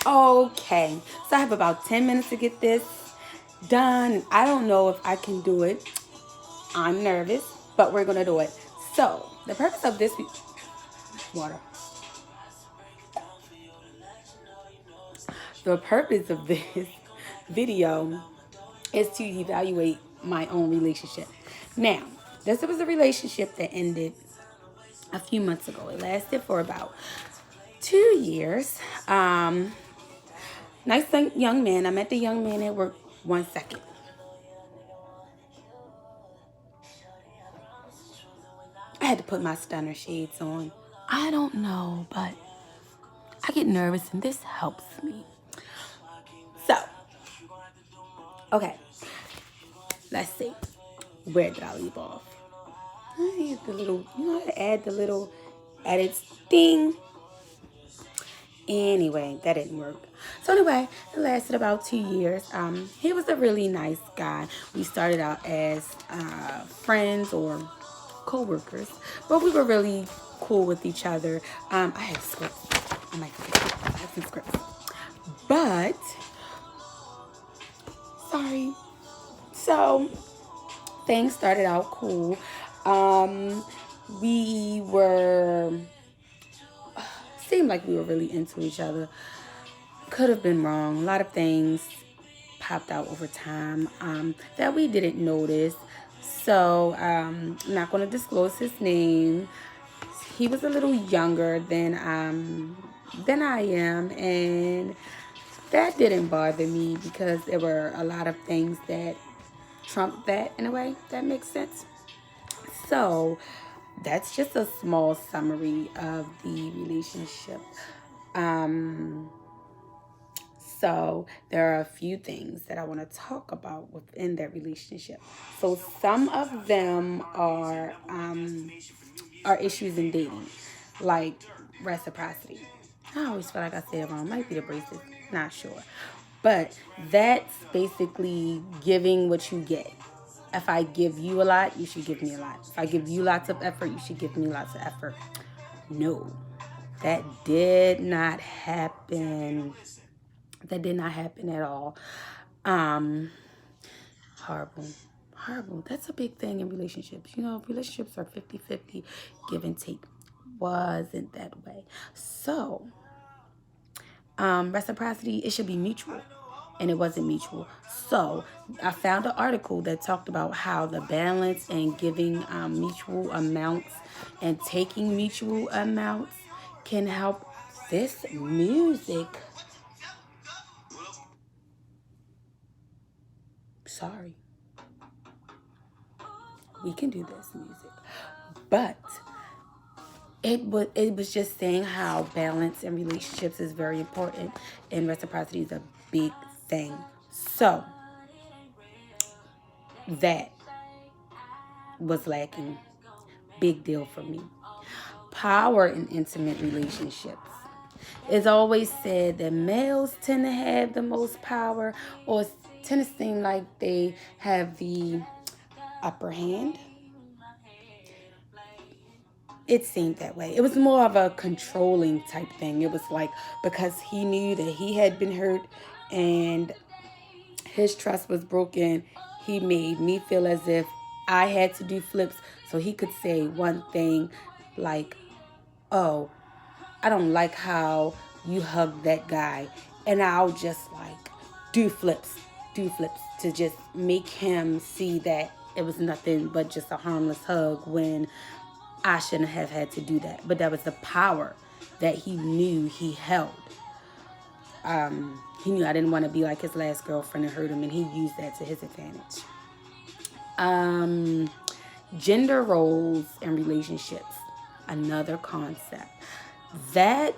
Okay, so I have about 10 minutes to get this done. I don't know if I can do it. I'm nervous, but we're gonna do it. So, the purpose of this water. The purpose of this video is to evaluate my own relationship. Now, this was a relationship that ended a few months ago. It lasted for about 2 years. Nice young man. I met the young man at work. 1 second. I had to put my stunner shades on. I don't know, but I get nervous and this helps me. So, okay, let's see. Where did I leave off? I had the little, how to add the little edits thing. Anyway, that didn't work. So anyway, it lasted about 2 years. He was a really nice guy. We started out as friends or co-workers, but we were really cool with each other. I have scripts. I have some scripts. But, sorry. So, things started out cool. We were, seemed like we were really into each other. Could have been wrong. A lot of things popped out over time that we didn't notice. So, I'm not going to disclose his name. He was a little younger than I am, and that didn't bother me because there were a lot of things that trumped that in a way that makes sense. So that's just a small summary of the relationship. Um, so there are a few things that I want to talk about within that relationship. So some of them are issues in dating, like reciprocity. I always feel like I say it wrong. Might be the braces, not sure. But that's basically giving what you get. If I give you a lot, you should give me a lot. If I give you lots of effort, you should give me lots of effort. No, that did not happen. That did not happen at all. Um, horrible. Horrible. That's a big thing in relationships. Relationships are 50-50, give and take. Wasn't that way. So, reciprocity, it should be mutual. And it wasn't mutual. So I found an article that talked about how the balance in giving mutual amounts and taking mutual amounts can help this music. Sorry. We can do this music. But it was just saying how balance in relationships is very important and reciprocity is a big thing. So that was lacking. Big deal for me. Power in intimate relationships. It's always said that males tend to have the most power or tend to seem like they have the upper hand. It seemed that way. It was more of a controlling type thing. It was like because he knew that he had been hurt and his trust was broken, he made me feel as if I had to do flips so he could say one thing like, oh, I don't like how you hug that guy. And I'll just like do flips to just make him see that it was nothing but just a harmless hug when I shouldn't have had to do that. But that was the power that he knew he held. He knew I didn't want to be like his last girlfriend and hurt him, and he used that to his advantage. Gender roles and relationships, another concept. That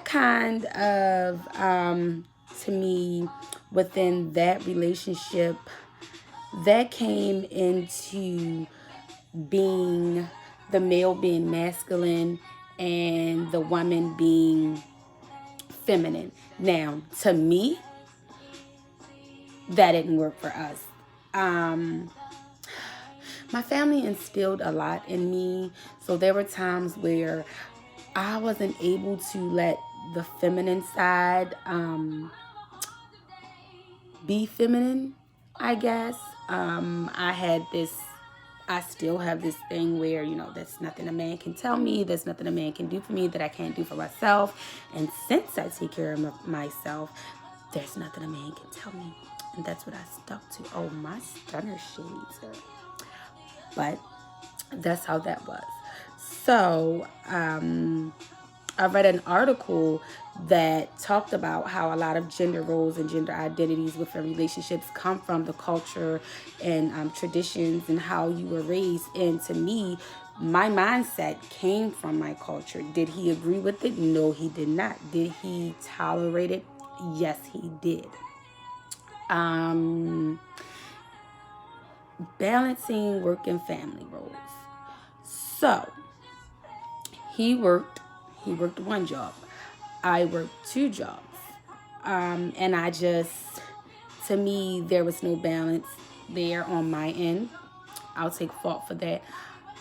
kind of to me within that relationship that came into being the male being masculine and the woman being feminine. Now, to me, that didn't work for us. My family instilled a lot in me, so there were times where I wasn't able to let the feminine side, be feminine, I guess. I still have this thing where, there's nothing a man can tell me, there's nothing a man can do for me that I can't do for myself. And since I take care of myself, there's nothing a man can tell me. And that's what I stuck to. Oh, my stunner shades. But that's how that was. So, I read an article that talked about how a lot of gender roles and gender identities within relationships come from the culture and traditions and how you were raised. And to me, my mindset came from my culture. Did he agree with it? No, he did not. Did he tolerate it? Yes, he did. Balancing work and family roles. So, he worked one job. I worked 2 jobs. And to me, there was no balance there on my end. I'll take fault for that.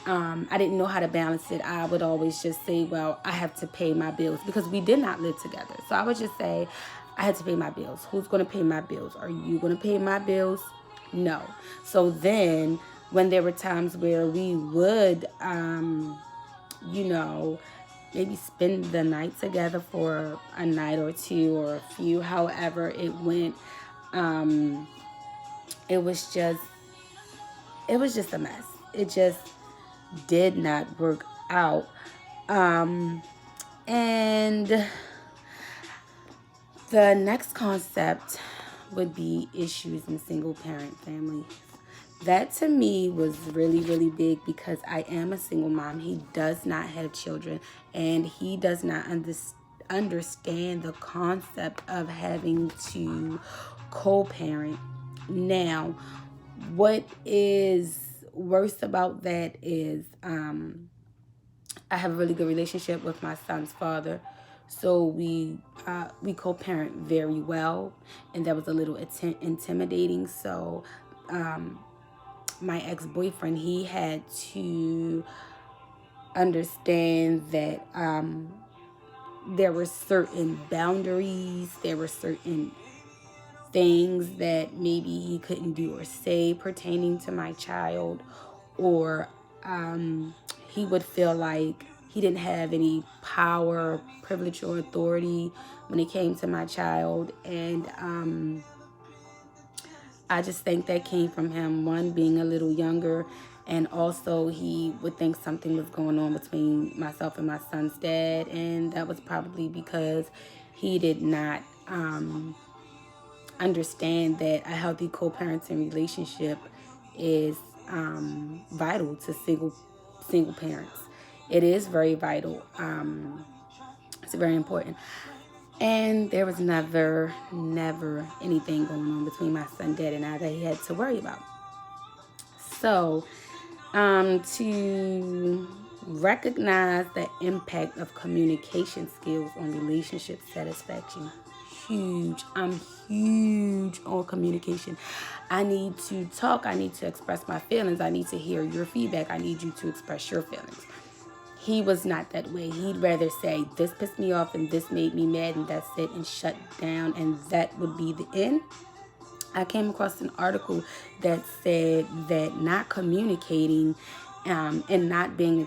I didn't know how to balance it. I would always just say, well, I have to pay my bills because we did not live together. So I would just say, I had to pay my bills. Who's going to pay my bills? Are you going to pay my bills? No. So then when there were times where we would, maybe spend the night together for a night or 2 or a few, however it went, it was just a mess. It just did not work out. And the next concept would be issues in single parent families. That to me was really, really big because I am a single mom. He does not have children and he does not understand the concept of having to co-parent. Now, what is worse about that is I have a really good relationship with my son's father. So we co-parent very well, and that was a little intimidating. So my ex-boyfriend, he had to understand that there were certain boundaries, there were certain things that maybe he couldn't do or say pertaining to my child, or he would feel like he didn't have any power, privilege, or authority when it came to my child. And I just think that came from him, one, being a little younger, and also he would think something was going on between myself and my son's dad, and that was probably because he did not understand that a healthy co-parenting relationship is vital to single parents. It is very vital. It's very important. And there was never anything going on between my son, dad, and I that he had to worry about. So, to recognize the impact of communication skills on relationship satisfaction. Huge. I'm huge on communication. I need to talk. I need to express my feelings. I need to hear your feedback. I need you to express your feelings. He was not that way. He'd rather say, this pissed me off and this made me mad and that's it, and shut down, and that would be the end. I came across an article that said that not communicating and not being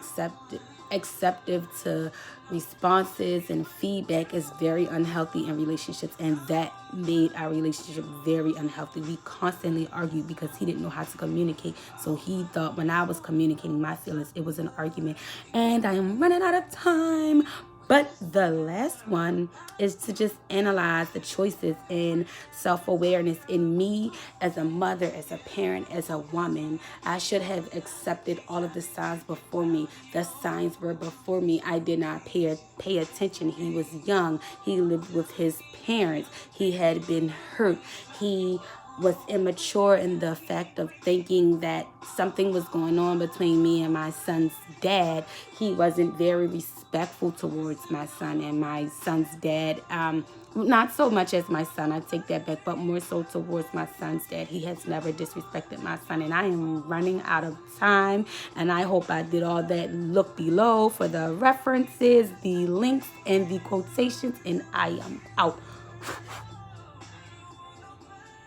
acceptive to responses and feedback is very unhealthy in relationships, and that made our relationship very unhealthy. We constantly argued because he didn't know how to communicate, so he thought when I was communicating my feelings it was an argument. And I am running out of time, but the last one is to just analyze the choices and self-awareness in me as a mother, as a parent, as a woman. I should have accepted all of the signs before me. The signs were before me. I did not pay attention. He was young. He lived with his parents. He had been hurt. He was immature in the fact of thinking that something was going on between me and my son's dad. He wasn't very respectful towards my son and my son's dad. Not so much as my son, I take that back, but more so towards my son's dad. He has never disrespected my son, and I am running out of time, and I hope I did all that. Look below for the references, the links, and the quotations, and I am out.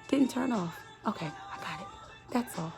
Didn't turn off. Okay, I got it. That's all.